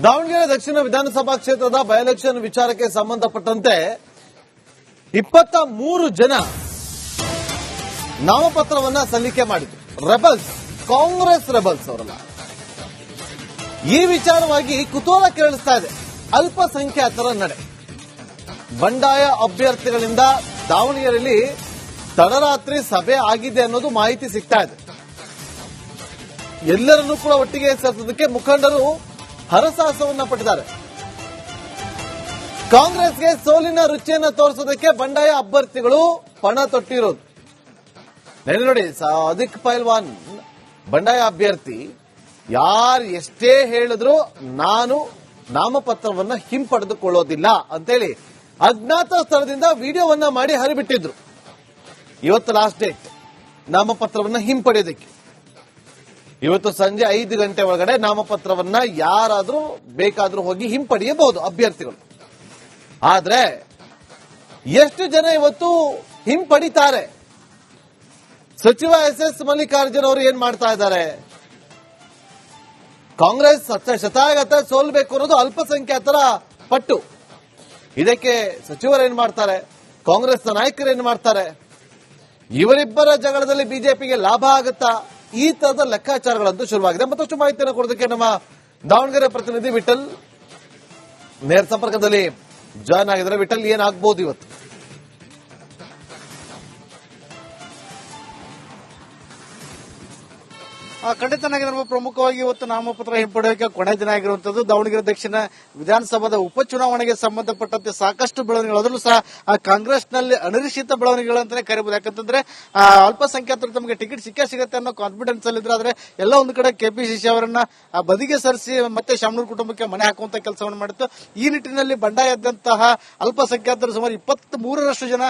ದಾವಣಗೆರೆ ದಕ್ಷಿಣ ವಿಧಾನಸಭಾ ಕ್ಷೇತ್ರದ by election ವಿಚಾರಕ್ಕೆ ಸಂಬಂಧಪಟ್ಟಂತೆ 23 ಜನ ನಾಮಪತ್ರವನ್ನ ಸಲ್ಲಿಕೆ ಮಾಡಿದ್ರು. ರೆಬಲ್ಸ್, ಕಾಂಗ್ರೆಸ್ ರೆಬಲ್ಸ್ ಅವರಲ್ಲ. ಈ ವಿಚಾರವಾಗಿ ಕುತೂಹಲ ಕೆರಳಿಸ್ತಾ ಇದೆ ಅಲ್ಪಸಂಖ್ಯಾತರ ನಡೆ. ಬಂಡಾಯ ಅಭ್ಯರ್ಥಿಗಳಿಂದ ದಾವಣಗೆರೆಯಲ್ಲಿ ತಡರಾತ್ರಿ ಸಭೆ ಆಗಿದೆ ಅನ್ನೋದು ಮಾಹಿತಿ ಸಿಗ್ತಾ ಇದೆ. ಎಲ್ಲರನ್ನೂ ಕೂಡ ಒಟ್ಟಿಗೆ ಸೇರಿಸೋದಕ್ಕೆ ಮುಖಂಡರು ಹರಸಾಹಸವನ್ನ ಪಟ್ಟಿದ್ದಾರೆ. ಕಾಂಗ್ರೆಸ್ಗೆ ಸೋಲಿನ ರುಚಿಯನ್ನು ತೋರಿಸೋದಕ್ಕೆ ಬಂಡಾಯ ಅಭ್ಯರ್ಥಿಗಳು ಪಣ ತೊಟ್ಟಿರೋದು. ನೋಡಿ, ಸಾದಿಕ್ ಪೈಲ್ವಾನ್ ಬಂಡಾಯ ಅಭ್ಯರ್ಥಿ ಯಾರು ಎಷ್ಟೇ ಹೇಳಿದ್ರು ನಾನು ನಾಮಪತ್ರವನ್ನ ಹಿಂಪಡೆದುಕೊಳ್ಳೋದಿಲ್ಲ ಅಂತೇಳಿ ಅಜ್ಞಾತ ಸ್ಥಳದಿಂದ ವಿಡಿಯೋವನ್ನ ಮಾಡಿ ಹರಿಬಿಟ್ಟಿದ್ರು. ಇವತ್ತು ಲಾಸ್ಟ್ ಡೇಟ್ ನಾಮಪತ್ರವನ್ನ ಹಿಂಪಡೆಯೋದಕ್ಕೆ. ಇವತ್ತು ಸಂಜೆ 5 ಗಂಟೆ ಒಳಗಡೆ ನಾಮಪತ್ರವನ್ನ ಯಾರಾದ್ರೂ ಬೇಕಾದ್ರೂ ಹೋಗಿ ಹಿಂಪಡೆಯಬಹುದು ಅಭ್ಯರ್ಥಿಗಳು. ಆದ್ರೆ ಎಷ್ಟು ಜನ ಇವತ್ತು ಹಿಂಪಡಿತಾರೆ? ಸಚಿವ ಎಸ್ ಮಲ್ಲಿಕಾರ್ಜುನ್ ಅವರು ಏನ್ ಮಾಡ್ತಾ ಇದ್ದಾರೆ? ಕಾಂಗ್ರೆಸ್ ಶತಾಯಗತ ಸೋಲ್ಬೇಕು ಅನ್ನೋದು ಅಲ್ಪಸಂಖ್ಯಾತರ ಪಟ್ಟು. ಇದಕ್ಕೆ ಸಚಿವರೇನ್ ಮಾಡ್ತಾರೆ? ಕಾಂಗ್ರೆಸ್ನ ನಾಯಕರೇನ್ ಮಾಡ್ತಾರೆ? ಇವರಿಬ್ಬರ ಜಗಳದಲ್ಲಿ ಬಿಜೆಪಿಗೆ ಲಾಭ ಆಗುತ್ತಾ? ಈ ತರದ ಲೆಕ್ಕಾಚಾರಗಳಂತೂ ಶುರುವಾಗಿದೆ. ಮತ್ತಷ್ಟು ಮಾಹಿತಿಯನ್ನು ಕೊಡೋದಕ್ಕೆ ನಮ್ಮ ದಾವಣಗೆರೆ ಪ್ರತಿನಿಧಿ ವಿಠಲ್ ನೇರ ಸಂಪರ್ಕದಲ್ಲಿ ಜಾಯ್ನ್ ಆಗಿದ್ದಾರೆ. ವಿಠಲ್, ಏನಾಗಬಹುದು ಇವತ್ತು? ಖಂಡಿತನಾಗಿರುವ ಪ್ರಮುಖವಾಗಿ ಇವತ್ತು ನಾಮಪತ್ರ ಹಿಂಪಡೆಯೋಕೆ ಕೊನೆ ದಿನ ಆಗಿರುವಂತದ್ದು. ದಾವಣಗೆರೆ ದಕ್ಷಿಣ ವಿಧಾನಸಭಾದ ಉಪಚುನಾವಣೆಗೆ ಸಂಬಂಧಪಟ್ಟಂತೆ ಸಾಕಷ್ಟು ಬೆಳವಣಿಗೆಗಳು, ಅದರಲ್ಲೂ ಸಹ ಅನಿರೀಕ್ಷಿತ ಬೆಳವಣಿಗೆಗಳು ಅಂತಾನೆ ಕರೀಬಹುದು. ಯಾಕಂತಂದ್ರೆ ಅಲ್ಪಸಂಖ್ಯಾತರು ತಮಗೆ ಟಿಕೆಟ್ ಸಿಗುತ್ತೆ ಅನ್ನೋ ಕಾನ್ಫಿಡೆನ್ಸ್ ಅಲ್ಲಿ ಇದ್ರೆ, ಆದ್ರೆ ಎಲ್ಲ ಒಂದು ಕಡೆ ಕೆಪಿಸಿಸಿ ಅವರನ್ನ ಬದಿಗೆ ಸರಿಸಿ ಮತ್ತೆ ಶಾಮನೂರು ಕುಟುಂಬಕ್ಕೆ ಮನೆ ಹಾಕುವಂತ ಕೆಲಸವನ್ನು ಮಾಡಿತ್ತು. ಈ ನಿಟ್ಟಿನಲ್ಲಿ ಬಂಡಾಯ ಎದ್ದಂತಹ ಅಲ್ಪಸಂಖ್ಯಾತರು ಸುಮಾರು 23ರಷ್ಟು ಜನ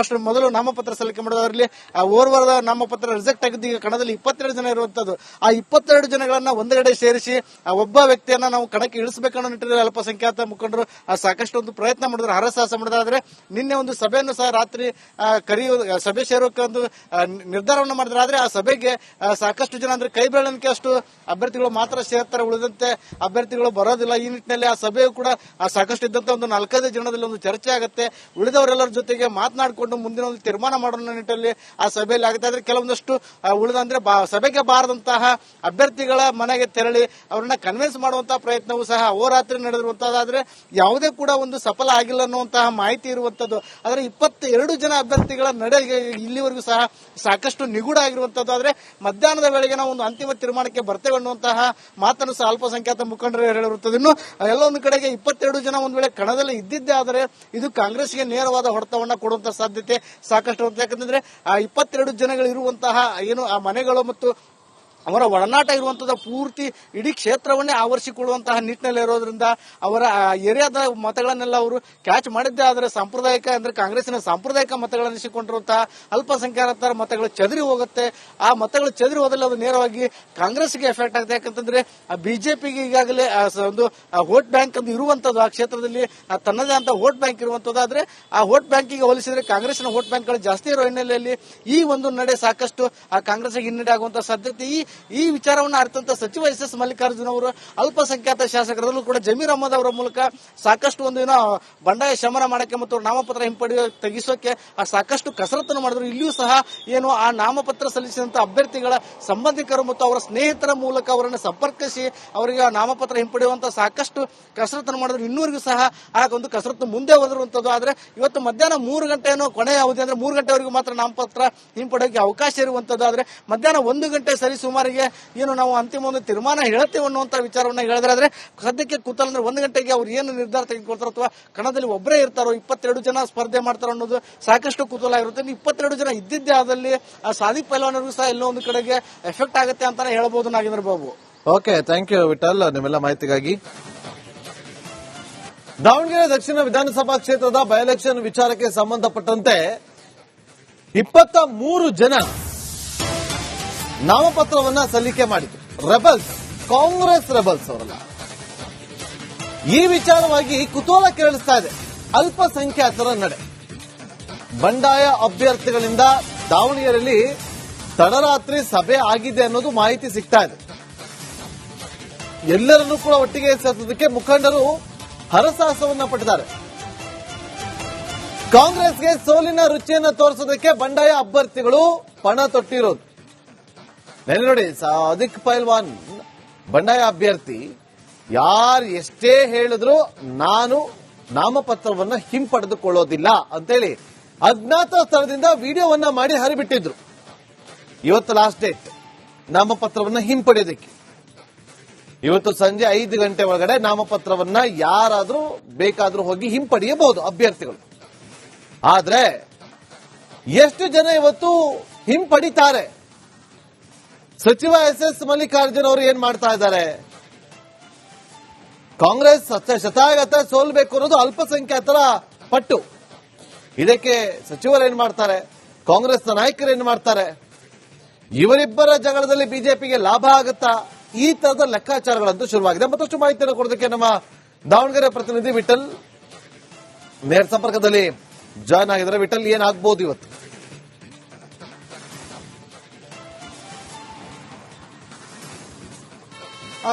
ಫಸ್ಟ್ ಮೊದಲು ನಾಮಪತ್ರ ಸಲ್ಲಿಕೆ ಮಾಡಿದವರಲ್ಲಿ ಓರ್ವರದ ನಾಮಪತ್ರ ರಿಜೆಕ್ಟ್ ಆಗಿದ್ದು ಈಗ ಕಣದಲ್ಲಿ 22 ಜನ ಇರುವಂತದ್ದು. ಆ 22 ಜನಗಳನ್ನ ಒಂದೆಡೆ ಸೇರಿಸಿ ಒಬ್ಬ ವ್ಯಕ್ತಿಯನ್ನ ನಾವು ಕಣಕ್ಕೆ ಇಳಿಸಬೇಕನ್ನೋ ನಿಟ್ಟಿನಲ್ಲಿ ಅಲ್ಪಸಂಖ್ಯಾತ ಮುಖಂಡರು ಸಾಕಷ್ಟು ಒಂದು ಪ್ರಯತ್ನ ಮಾಡಿದ್ರು, ಹರಸಾಹಸ ಮಾಡಿದ್ರು. ಆದ್ರೆ ನಿನ್ನೆ ಒಂದು ಸಭೆಯನ್ನು ಸಹ ರಾತ್ರಿ ಸಭೆ ಸೇರೋಕೆ ಒಂದು ನಿರ್ಧಾರವನ್ನು ಮಾಡಿದ್ರು. ಆದ್ರೆ ಆ ಸಭೆಗೆ ಸಾಕಷ್ಟು ಜನ ಅಂದ್ರೆ ಕೈ ಬೆರಳಿಕೆ ಅಷ್ಟು ಅಭ್ಯರ್ಥಿಗಳು ಮಾತ್ರ ಸೇರ್ತಾರೆ, ಉಳಿದಂತೆ ಅಭ್ಯರ್ಥಿಗಳು ಬರೋದಿಲ್ಲ. ಈ ನಿಟ್ಟಿನಲ್ಲಿ ಆ ಸಭೆಯು ಕೂಡ ಸಾಕಷ್ಟು ಇದ್ದಂತ ಒಂದು 4-5 ಜನದಲ್ಲಿ ಒಂದು ಚರ್ಚೆ ಆಗುತ್ತೆ. ಉಳಿದವರೆಲ್ಲರ ಜೊತೆಗೆ ಮಾತನಾಡಿಕೊಂಡು ಮುಂದಿನ ಒಂದು ತೀರ್ಮಾನ ಮಾಡೋ ನಿಟ್ಟಿನಲ್ಲಿ ಆ ಸಭೆಯಲ್ಲಿ ಆಗುತ್ತೆ. ಆದ್ರೆ ಕೆಲವೊಂದಷ್ಟು ಉಳಿದಂದ್ರೆ ಸಭೆಗೆ ಬಾರದಂತಹ ಅಭ್ಯರ್ಥಿಗಳ ಮನೆಗೆ ತೆರಳಿ ಅವರನ್ನ ಕನ್ವಿನ್ಸ್ ಮಾಡುವಂತಹ ಪ್ರಯತ್ನವೂ ಸಹ ಅಹೋರಾತ್ರಿ ನಡೆದಿರುವಂತಹದ್ದಾದ್ರೆ ಯಾವುದೇ ಕೂಡ ಒಂದು ಸಫಲ ಆಗಿಲ್ಲ ಅನ್ನುವಂತಹ ಮಾಹಿತಿ ಇರುವಂತದ್ದು. ಆದ್ರೆ 22 ಜನ ಅಭ್ಯರ್ಥಿಗಳ ನಡೆಗೆ ಇಲ್ಲಿವರೆಗೂ ಸಹ ಸಾಕಷ್ಟು ನಿಗೂಢ ಆಗಿರುವಂತದ್ದು. ಆದ್ರೆ ಮಧ್ಯಾಹ್ನದ ವೇಳೆಗೆ ನಾವು ಒಂದು ಅಂತಿಮ ತೀರ್ಮಾನಕ್ಕೆ ಬರ್ತೇವೆ ಅನ್ನುವಂತಹ ಮಾತನ್ನು ಸಹ ಅಲ್ಪಸಂಖ್ಯಾತ ಮುಖಂಡರು ಹೇಳಿರುತ್ತದೆ. ಇನ್ನು ಎಲ್ಲೊಂದು ಕಡೆಗೆ 22 ಜನ ಒಂದ್ ವೇಳೆ ಕಣದಲ್ಲಿ ಇದ್ದಿದ್ದೇ ಆದರೆ ಇದು ಕಾಂಗ್ರೆಸ್ಗೆ ನೇರವಾದ ಹೊಡೆತವನ್ನ ಕೊಡುವಂತಹ ಸಾಧ್ಯತೆ ಸಾಕಷ್ಟು ಇರುತ್ತೆ. ಯಾಕಂದ್ರೆ ಆ 22 ಜನಗಳು ಇರುವಂತಹ ಏನು ಆ ಮನೆಗಳು ಮತ್ತು ಅವರ ಒಡನಾಟ ಇರುವಂತದ್ದು ಪೂರ್ತಿ ಇಡೀ ಕ್ಷೇತ್ರವನ್ನೇ ಆವರಿಸಿಕೊಳ್ಳುವಂತಹ ನಿಟ್ಟಿನಲ್ಲಿ ಇರೋದ್ರಿಂದ ಅವರ ಏರಿಯಾದ ಮತಗಳನ್ನೆಲ್ಲ ಅವರು ಕ್ಯಾಚ್ ಮಾಡಿದ್ದೇ ಆದರೆ ಸಾಂಪ್ರದಾಯಿಕ ಅಂದ್ರೆ ಕಾಂಗ್ರೆಸ್ಸಿನ ಸಾಂಪ್ರದಾಯಿಕ ಮತಗಳನ್ನಿಸಿಕೊಂಡಿರುವಂತಹ ಅಲ್ಪಸಂಖ್ಯಾತರ ಮತಗಳು ಚದರಿ ಹೋಗುತ್ತೆ. ಆ ಮತಗಳು ಚದರಿ ಹೋದಲ್ಲಿ ಅದು ನೇರವಾಗಿ ಕಾಂಗ್ರೆಸ್ಗೆ ಎಫೆಕ್ಟ್ ಆಗುತ್ತೆ. ಯಾಕಂತಂದ್ರೆ ಬಿಜೆಪಿಗೆ ಈಗಾಗಲೇ ಒಂದು ವೋಟ್ ಬ್ಯಾಂಕ್ ಅಂತ ಇರುವಂತದ್ದು, ಆ ಕ್ಷೇತ್ರದಲ್ಲಿ ತನ್ನದೇ ಅಂತ ವೋಟ್ ಬ್ಯಾಂಕ್ ಇರುವಂತದ್ದು. ಆದ್ರೆ ಆ ವೋಟ್ ಬ್ಯಾಂಕಿಗೆ ಹೋಲಿಸಿದ್ರೆ ಕಾಂಗ್ರೆಸ್ನ ವೋಟ್ ಬ್ಯಾಂಕ್ಗಳು ಜಾಸ್ತಿ ಇರೋ ಹಿನ್ನೆಲೆಯಲ್ಲಿ ಈ ಒಂದು ನಡೆ ಸಾಕಷ್ಟು ಆ ಕಾಂಗ್ರೆಸ್ಗೆ ಹಿನ್ನಡೆ ಆಗುವಂತಹ ಸಾಧ್ಯತೆ. ಈ ವಿಚಾರವನ್ನು ಅರಿತಂತ ಸಚಿವ ಎಸ್ ಮಲ್ಲಿಕಾರ್ಜುನ್ ಅವರು ಅಲ್ಪಸಂಖ್ಯಾತ ಶಾಸಕರಲ್ಲೂ ಕೂಡ ಜಮೀರ್ ಅಹಮದ್ ಅವರ ಮೂಲಕ ಸಾಕಷ್ಟು ಒಂದು ಏನೋ ಬಂಡಾಯ ಶಮನ ಮಾಡಕ್ಕೆ ಮತ್ತು ನಾಮಪತ್ರ ತೆಗಿಸೋಕೆ ಸಾಕಷ್ಟು ಕಸರತ್ತನ್ನು ಮಾಡಿದ್ರು. ಇಲ್ಲಿಯೂ ಸಹ ಏನು ಆ ನಾಮಪತ್ರ ಸಲ್ಲಿಸಿದಂತ ಅಭ್ಯರ್ಥಿಗಳ ಸಂಬಂಧಿಕರು ಮತ್ತು ಅವರ ಸ್ನೇಹಿತರ ಮೂಲಕ ಅವರನ್ನು ಸಂಪರ್ಕಿಸಿ ಅವರಿಗೆ ನಾಮಪತ್ರ ಹಿಂಪಡೆಯುವಂತ ಸಾಕಷ್ಟು ಕಸರತ್ತನ್ನು ಮಾಡಿದ್ರು. ಇನ್ನೂರಿಗೂ ಸಹ ಆ ಒಂದು ಕಸರತ್ತು ಮುಂದೆ ಹೋದಿರುವಂತದ್ದು. ಆದ್ರೆ ಇವತ್ತು ಮಧ್ಯಾಹ್ನ 3 ಗಂಟೆಯನ್ನು ಕೊನೆಯ ಅವಧಿ ಅಂದ್ರೆ 3 ಗಂಟೆವರೆಗೂ ಮಾತ್ರ ನಾಮಪತ್ರ ಹಿಂಪಡೆಯೋಕೆ ಅವಕಾಶ ಇರುವಂತದ್ದು. ಆದ್ರೆ ಮಧ್ಯಾಹ್ನ 1 ಗಂಟೆ ಸರಿ ಸುಮಾರಿಗೆ ಏನು ನಾವು ಅಂತಿಮ ಒಂದು ತೀರ್ಮಾನ ಹೇಳ್ತೇವೆ ಅನ್ನುವಂತ ವಿಚಾರವನ್ನ ಹೇಳಿದ್ರೆ, ಆದ್ರೆ ಸದ್ಯಕ್ಕೆ ಕೂತಲ್ಲ ಅಂದ್ರೆ 1 ಗಂಟೆಗೆ ಅವ್ರು ಏನು ನಿರ್ಧಾರ ತೆಗೆದುಕೊಳ್ತಾರೋ ಅಥವಾ ಕಣದಲ್ಲಿ ಒಬ್ಬರೇ ಇರ್ತಾರೋ 22 ಜನ ಸ್ಪರ್ಧೆ ಮಾಡ್ತಾರೋ ಅನ್ನೋದು ಸಾಕಷ್ಟು ಕುತೂಹಲ ಇರುತ್ತೆ. 22 ಜನ ಇದ್ದಿದ್ದೇ ಆದಲ್ಲಿ ಸಾದಿಕ್ ಪೈಲ್ವಾನರಿಗೂ ಸಹ ಎಲ್ಲೋ ಒಂದು ಕಡೆಗೆ ಎಫೆಕ್ಟ್ ಆಗುತ್ತೆ ಅಂತಾನೆ ಹೇಳಬಹುದು Nagendra Babu. Okay, thank you Vithal ನಿಮ್ಮೆಲ್ಲ ಮಾಹಿತಿಗಾಗಿ. ದಾವಣಗೆರೆ ದಕ್ಷಿಣ ವಿಧಾನಸಭಾ ಕ್ಷೇತ್ರದ ಬೈ ಎಲೆಕ್ಷನ್ ವಿಚಾರಕ್ಕೆ ಸಂಬಂಧಪಟ್ಟಂತೆ 23 ಜನ ನಾಮಪತ್ರವನ್ನ ಸಲ್ಲಿಕೆ ಮಾಡಿದ್ರು. ರೆಬಲ್ಸ್, ಕಾಂಗ್ರೆಸ್ ರೆಬಲ್ಸ್ ಅವರಲ್ಲ. ಈ ವಿಚಾರವಾಗಿ ಕುತೂಹಲ ಕೆರಳಿಸ್ತಾ ಇದೆ ಅಲ್ಪಸಂಖ್ಯಾತರ ನಡೆ. ಬಂಡಾಯ ಅಭ್ಯರ್ಥಿಗಳಿಂದ ದಾವಣಗೆರೆಯಲ್ಲಿ ತಡರಾತ್ರಿ ಸಭೆ ಆಗಿದೆ ಅನ್ನೋದು ಮಾಹಿತಿ ಸಿಗ್ತಾ ಇದೆ. ಎಲ್ಲರನ್ನೂ ಕೂಡ ಒಟ್ಟಿಗೆ ಸೇರಿಸೋದಕ್ಕೆ ಮುಖಂಡರು ಹರಸಾಹಸವನ್ನ ಪಟ್ಟಿದ್ದಾರೆ. ಕಾಂಗ್ರೆಸ್ಗೆ ಸೋಲಿನ ರುಚಿಯನ್ನು ತೋರಿಸೋದಕ್ಕೆ ಬಂಡಾಯ ಅಭ್ಯರ್ಥಿಗಳು ಪಣ ತೊಟ್ಟಿರೋದು. ನೆನ್ನೆ ನೋಡಿ, ಸಾದಿಕ್ ಪೈಲ್ವಾನ್ ಬಂಡಾಯ ಅಭ್ಯರ್ಥಿ ಯಾರು ಎಷ್ಟೇ ಹೇಳಿದ್ರು ನಾನು ನಾಮಪತ್ರವನ್ನ ಹಿಂಪಡೆದುಕೊಳ್ಳೋದಿಲ್ಲ ಅಂತೇಳಿ ಅಜ್ಞಾತ ಸ್ಥಳದಿಂದ ವಿಡಿಯೋವನ್ನ ಮಾಡಿ ಹರಿಬಿಟ್ಟಿದ್ರು. ಇವತ್ತು ಲಾಸ್ಟ್ ಡೇಟ್ ನಾಮಪತ್ರವನ್ನ ಹಿಂಪಡೆಯೋದಕ್ಕೆ. ಇವತ್ತು ಸಂಜೆ 5 ಗಂಟೆ ಒಳಗಡೆ ನಾಮಪತ್ರವನ್ನ ಯಾರಾದ್ರೂ ಬೇಕಾದ್ರೂ ಹೋಗಿ ಹಿಂಪಡೆಯಬಹುದು ಅಭ್ಯರ್ಥಿಗಳು. ಆದ್ರೆ ಎಷ್ಟು ಜನ ಇವತ್ತು ಹಿಂಪಡಿತಾರೆ? ಸಚಿವ ಎಸ್ ಮಲ್ಲಿಕಾರ್ಜುನ್ ಅವರು ಏನ್ ಮಾಡ್ತಾ ಇದ್ದಾರೆ? ಕಾಂಗ್ರೆಸ್ ಶತಾಯಗತ ಸೋಲ್ಬೇಕು ಅನ್ನೋದು ಅಲ್ಪಸಂಖ್ಯಾತರ ಪಟ್ಟು. ಇದಕ್ಕೆ ಸಚಿವರು ಏನ್ ಮಾಡ್ತಾರೆ, ಕಾಂಗ್ರೆಸ್ನ ನಾಯಕರು ಏನ್ ಮಾಡ್ತಾರೆ? ಇವರಿಬ್ಬರ ಜಗಳದಲ್ಲಿ ಬಿಜೆಪಿಗೆ ಲಾಭ ಆಗುತ್ತಾ? ಈ ತರದ ಲೆಕ್ಕಾಚಾರಗಳಂತೂ ಶುರುವಾಗಿದೆ. ಮತ್ತಷ್ಟು ಮಾಹಿತಿಯನ್ನು ಕೊಡೋದಕ್ಕೆ ನಮ್ಮ ದಾವಣಗೆರೆ ಪ್ರತಿನಿಧಿ ವಿಠಲ್ ನೇರ ಸಂಪರ್ಕದಲ್ಲಿ ಜಾಯ್ನ್ ಆಗಿದ್ದಾರೆ. ವಿಠಲ್, ಏನಾಗಬಹುದು ಇವತ್ತು?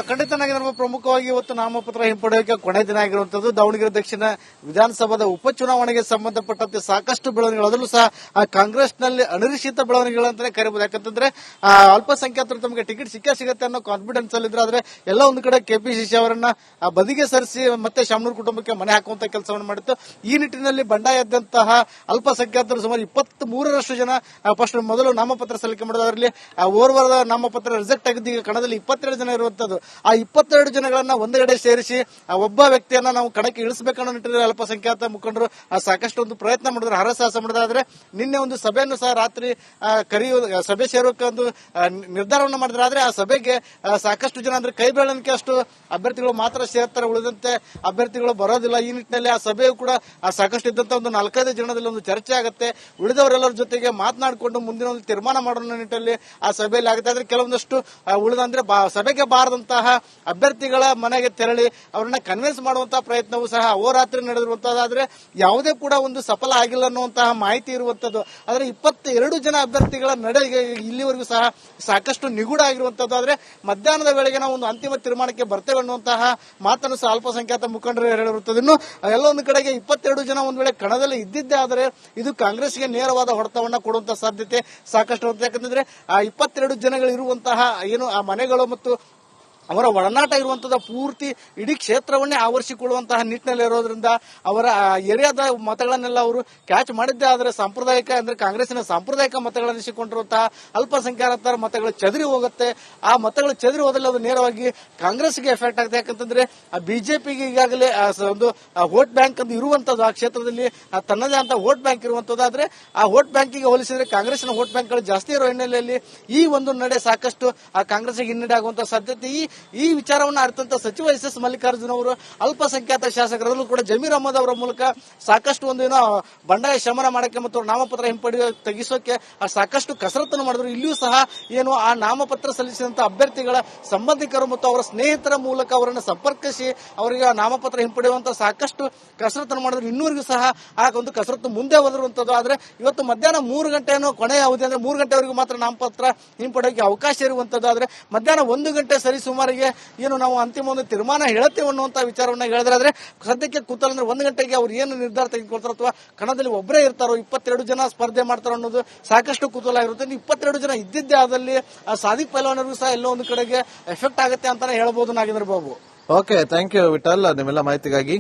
ಖಂಡಿತನಾಗಿ ನಮ್ಮ ಪ್ರಮುಖವಾಗಿ ಇವತ್ತು ನಾಮಪತ್ರ ಹಿಂಪಡೆಯೋಕೆ ಕೊನೆ ದಿನ ಆಗಿರುವಂತದ್ದು. ದಾವಣಗೆರೆ ದಕ್ಷಿಣ ವಿಧಾನಸಭಾದ ಉಪಚುನಾವಣೆಗೆ ಸಂಬಂಧಪಟ್ಟಂತೆ ಸಾಕಷ್ಟು ಬೆಳವಣಿಗೆಗಳು, ಅದರಲ್ಲೂ ಸಹ ಕಾಂಗ್ರೆಸ್ನಲ್ಲಿ ಅನಿರೀಕ್ಷಿತ ಬೆಳವಣಿಗೆಗಳಂತಾನೆ ಕರೀಬಹುದು. ಯಾಕಂತಂದ್ರೆ ಅಲ್ಪಸಂಖ್ಯಾತರು ತಮಗೆ ಟಿಕೆಟ್ ಸಿಗುತ್ತೆ ಅನ್ನೋ ಕಾನ್ಫಿಡೆನ್ಸ್ ಅಲ್ಲಿದ್ರು. ಆದ್ರೆ ಎಲ್ಲ ಒಂದು ಕಡೆ ಕೆಪಿಸಿಸಿ ಅವರನ್ನ ಬದಿಗೆ ಸರಿಸಿ ಮತ್ತೆ ಶಾಮನೂರು ಕುಟುಂಬಕ್ಕೆ ಮನೆ ಹಾಕುವಂತ ಕೆಲಸವನ್ನು ಮಾಡಿತ್ತು. ಈ ನಿಟ್ಟಿನಲ್ಲಿ ಬಂಡಾಯದಂತಹ ಅಲ್ಪಸಂಖ್ಯಾತರು ಸುಮಾರು 23ರಷ್ಟು ಜನ ಫಸ್ಟ್ ಮೊದಲು ನಾಮಪತ್ರ ಸಲ್ಲಿಕೆ ಮಾಡಿದ್ರು. ಅದರಲ್ಲಿ ಓರ್ವರದ ನಾಮಪತ್ರ ರಿಜೆಕ್ಟ್ ಆಗಿದ್ದು ಈಗ ಕಣದಲ್ಲಿ 22 ಜನ ಇರುವಂತದ್ದು. ಆ 22 ಜನಗಳನ್ನ ಒಂದೆಡೆ ಸೇರಿಸಿ ಒಬ್ಬ ವ್ಯಕ್ತಿಯನ್ನ ನಾವು ಕಣಕ್ಕೆ ಇಳಿಸಬೇಕನ್ನೋ ನಿಟ್ಟಿನಲ್ಲಿ ಅಲ್ಪಸಂಖ್ಯಾತ ಮುಖಂಡರು ಸಾಕಷ್ಟು ಒಂದು ಪ್ರಯತ್ನ ಮಾಡಿದ್ರು, ಹರಸಾಹಸ ಮಾಡಿದ್ರು. ಆದ್ರೆ ನಿನ್ನೆ ಒಂದು ಸಭೆಯನ್ನು ಸಹ ರಾತ್ರಿ ಸಭೆ ಸೇರೋಕೆ ಒಂದು ನಿರ್ಧಾರವನ್ನು ಮಾಡಿದ್ರು. ಆದ್ರೆ ಆ ಸಭೆಗೆ ಸಾಕಷ್ಟು ಜನ ಅಂದ್ರೆ ಕೈ ಬೆಳವಣಿಗೆ ಅಷ್ಟು ಅಭ್ಯರ್ಥಿಗಳು ಮಾತ್ರ ಸೇರ್ತಾರೆ, ಉಳಿದಂತೆ ಅಭ್ಯರ್ಥಿಗಳು ಬರೋದಿಲ್ಲ. ಈ ನಿಟ್ಟಿನಲ್ಲಿ ಆ ಸಭೆಯು ಕೂಡ ಸಾಕಷ್ಟು ಇದ್ದಂತ ಒಂದು 4-5 ಜನದಲ್ಲಿ ಒಂದು ಚರ್ಚೆ ಆಗುತ್ತೆ. ಉಳಿದವರೆಲ್ಲರ ಜೊತೆಗೆ ಮಾತನಾಡಿಕೊಂಡು ಮುಂದಿನ ಒಂದು ತೀರ್ಮಾನ ಮಾಡೋ ನಿಟ್ಟಿನಲ್ಲಿ ಆ ಸಭೆಯಲ್ಲಿ ಆಗುತ್ತೆ. ಆದ್ರೆ ಕೆಲವೊಂದಷ್ಟು ಉಳಿದಂದ್ರೆ ಸಭೆಗೆ ಬಾರದಂತಹ ಅಭ್ಯರ್ಥಿಗಳ ಮನೆಗೆ ತೆರಳಿ ಅವರನ್ನ ಕನ್ವಿನ್ಸ್ ಮಾಡುವಂತಹ ಪ್ರಯತ್ನವೂ ಸಹ ಅಹೋರಾತ್ರಿ ನಡೆದಿರುವಂತಹದ್ದಾದ್ರೆ ಯಾವುದೇ ಕೂಡ ಒಂದು ಸಫಲ ಆಗಿಲ್ಲ ಅನ್ನುವಂತಹ ಮಾಹಿತಿ ಇರುವಂತದ್ದು. ಆದ್ರೆ 22 ಜನ ಅಭ್ಯರ್ಥಿಗಳ ನಡೆಗೆ ಇಲ್ಲಿವರೆಗೂ ಸಹ ಸಾಕಷ್ಟು ನಿಗೂಢ ಆಗಿರುವಂತದ್ದು. ಆದ್ರೆ ಮಧ್ಯಾಹ್ನದ ವೇಳೆಗೆ ನಾವು ಒಂದು ಅಂತಿಮ ತೀರ್ಮಾನಕ್ಕೆ ಬರ್ತೇವೆ ಅನ್ನುವಂತಹ ಮಾತನ್ನು ಸಹ ಅಲ್ಪಸಂಖ್ಯಾತ ಮುಖಂಡರು ಹೇಳಿರುತ್ತದೆ. ಇನ್ನು ಎಲ್ಲ ಒಂದು ಕಡೆಗೆ 22 ಜನ ಒಂದ್ ವೇಳೆ ಕಣದಲ್ಲಿ ಇದ್ದಿದ್ದೇ ಆದರೆ ಇದು ಕಾಂಗ್ರೆಸ್ಗೆ ನೇರವಾದ ಹೊಡೆತವನ್ನ ಕೊಡುವಂತಹ ಸಾಧ್ಯತೆ ಸಾಕಷ್ಟು. ಯಾಕಂತಂದ್ರೆ ಆ 22 ಜನಗಳು ಇರುವಂತಹ ಏನು ಆ ಮನೆಗಳು ಮತ್ತು ಅವರ ಒಡನಾಟ ಇರುವಂತಹ ಪೂರ್ತಿ ಇಡೀ ಕ್ಷೇತ್ರವನ್ನೇ ಆವರಿಸಿಕೊಳ್ಳುವಂತಹ ನಿಟ್ಟಿನಲ್ಲಿ ಇರೋದ್ರಿಂದ ಅವರ ಏರಿಯಾದ ಮತಗಳನ್ನೆಲ್ಲ ಅವರು ಕ್ಯಾಚ್ ಮಾಡಿದ್ದೇ ಆದರೆ ಸಾಂಪ್ರದಾಯಿಕ ಅಂದ್ರೆ ಕಾಂಗ್ರೆಸ್ಸಿನ ಸಾಂಪ್ರದಾಯಿಕ ಮತಗಳನ್ನಿಸಿಕೊಂಡಿರುವಂತಹ ಅಲ್ಪಸಂಖ್ಯಾತರ ಮತಗಳು ಚದುರಿ ಹೋಗುತ್ತೆ. ಆ ಮತಗಳು ಚದುರಿ ಹೋದಲ್ಲಿ ಅದು ನೇರವಾಗಿ ಕಾಂಗ್ರೆಸ್ಗೆ ಎಫೆಕ್ಟ್ ಆಗುತ್ತೆ. ಯಾಕಂತಂದ್ರೆ ಬಿಜೆಪಿಗೆ ಈಗಾಗಲೇ ಒಂದು ವೋಟ್ ಬ್ಯಾಂಕ್ ಅಂತ ಇರುವಂತದ್ದು, ಆ ಕ್ಷೇತ್ರದಲ್ಲಿ ತನ್ನದೇ ಅಂತ ವೋಟ್ ಬ್ಯಾಂಕ್ ಇರುವಂತದ್ದು. ಆದ್ರೆ ಆ ವೋಟ್ ಬ್ಯಾಂಕಿಗೆ ಹೋಲಿಸಿದ್ರೆ ಕಾಂಗ್ರೆಸ್ನ ವೋಟ್ ಬ್ಯಾಂಕ್ಗಳು ಜಾಸ್ತಿ ಇರೋ ಹಿನ್ನೆಲೆಯಲ್ಲಿ ಈ ಒಂದು ನಡೆ ಸಾಕಷ್ಟು ಆ ಕಾಂಗ್ರೆಸ್ಗೆ ಹಿನ್ನಡೆ ಆಗುವಂತಹ ಸಾಧ್ಯತೆ. ಈ ವಿಚಾರವನ್ನು ಅರಿತಂತ ಸಚಿವ ಎಸ್ ಮಲ್ಲಿಕಾರ್ಜುನ್ ಅವರು ಅಲ್ಪಸಂಖ್ಯಾತ ಶಾಸಕರಲ್ಲೂ ಕೂಡ ಜಮೀರ್ ಅಹಮದ್ ಅವರ ಮೂಲಕ ಸಾಕಷ್ಟು ಒಂದು ಏನೋ ಬಂಡಾಯ ಶಮನ ಮಾಡಕ್ಕೆ ಮತ್ತು ನಾಮಪತ್ರ ತೆಗಿಸೋಕೆ ಸಾಕಷ್ಟು ಕಸರತ್ತನ್ನು ಮಾಡಿದ್ರು. ಇಲ್ಲಿಯೂ ಸಹ ಏನು ಆ ನಾಮಪತ್ರ ಸಲ್ಲಿಸಿದಂತ ಅಭ್ಯರ್ಥಿಗಳ ಸಂಬಂಧಿಕರು ಮತ್ತು ಅವರ ಸ್ನೇಹಿತರ ಮೂಲಕ ಅವರನ್ನು ಸಂಪರ್ಕಿಸಿ ಅವರಿಗೆ ನಾಮಪತ್ರ ಹಿಂಪಡೆಯುವಂತ ಸಾಕಷ್ಟು ಕಸರತ್ತನ್ನು ಮಾಡಿದ್ರು. ಇನ್ನೂರಿಗೂ ಸಹ ಆ ಒಂದು ಕಸರತ್ತು ಮುಂದೆ ಹೋದಿರುವಂತದ್ದು. ಆದ್ರೆ ಇವತ್ತು ಮಧ್ಯಾಹ್ನ 3 ಗಂಟೆಯನ್ನು ಕೊನೆಯ ಅವಧಿ ಅಂದ್ರೆ 3 ಗಂಟೆವರೆಗೂ ಮಾತ್ರ ನಾಮಪತ್ರ ಹಿಂಪಡೆಯೋಕೆ ಅವಕಾಶ ಇರುವಂತದ್ದು. ಆದ್ರೆ ಮಧ್ಯಾಹ್ನ 1 ಗಂಟೆ ಸರಿ ಸುಮಾರಿಗೆ ಏನು ನಾವು ಅಂತಿಮ ಒಂದು ತೀರ್ಮಾನ ಹೇಳುತ್ತೇವೆ ಅನ್ನುವಂತ ವಿಚಾರವನ್ನ ಹೇಳಿದ್ರೆ, ಆದ್ರೆ ಸದ್ಯಕ್ಕೆ ಕೂತಲ್ಲ ಅಂದ್ರೆ 1 ಗಂಟೆಗೆ ಅವ್ರು ಏನು ನಿರ್ಧಾರ ತೆಗೆದುಕೊಳ್ತಾರೋ ಅಥವಾ ಕಣದಲ್ಲಿ ಒಬ್ಬರೇ ಇರ್ತಾರೋ 22 ಜನ ಸ್ಪರ್ಧೆ ಮಾಡ್ತಾರೋ ಅನ್ನೋದು ಸಾಕಷ್ಟು ಕುತೂಹಲ ಇರುತ್ತೆ. 22 ಜನ ಇದ್ದಿದ್ದೇ ಆದಲ್ಲಿ ಸಾದಿಕ್ ಪೈಲ್ವಾನರಿಗೂ ಸಹ ಎಲ್ಲೋ ಒಂದು ಕಡೆಗೆ ಎಫೆಕ್ಟ್ ಆಗುತ್ತೆ ಅಂತಾನೆ ಹೇಳ್ಬೋದು Nagendra Babu. Okay, thank you Vithal ನಿಮ್ಮೆಲ್ಲ ಮಾಹಿತಿಗಾಗಿ.